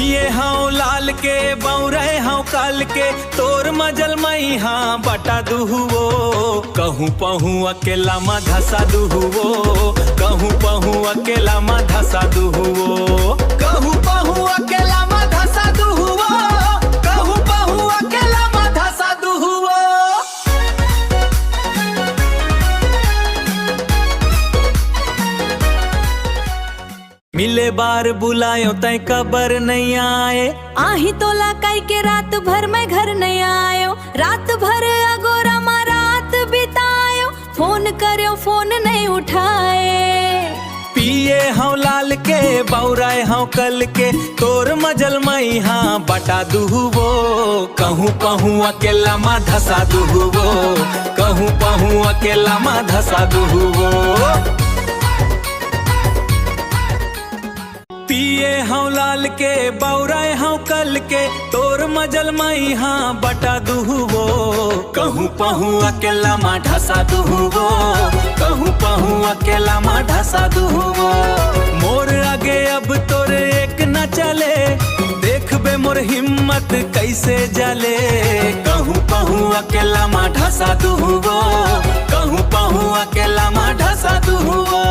पिए हाँ लाल के बौरे हाँ काल के तोर मजल मई हाँ बटा दुहुओ कहूँ पहूँ अकेला मा धसा दुहुओ कहूँ पहूँ अकेला मा धसा दुहुओ कहूँ पहूँ अकेला मा धसा दुहुओ कहूँ पहूँ अकेला मा धसा दुहुओ। मिले बार बुलायो तय कबर नहीं आए आही तोला काई के रात भर में घर नहीं आयो रात भर अगोरा मा रात बितायो फोन करो फोन नहीं उठाए। पिए हाँ लाल के बौराए हाँ कल के तोर मजल मई हाँ बटा दुहुओ कहूँ पहूँ अकेला मा धसा दुहुओ कहूँ पहूँ अकेला मा धसा दुहुओ। पिए हाँ लाल के बौराए हाँ कल के तोर मजल मई हाँ बटा दुहुओ कहूँ पहूँ अकेला मा ढसा दुहुओ कहूँ पहूँ अकेला मा ढसा दुहुओ। मोर आगे अब तोर एक न चले देख बे मोर हिम्मत कैसे जले कहूँ पहूँ अकेला मा ढसा दुहुओ कहूँ पहूँ अकेला मा ढसा दुहुओ।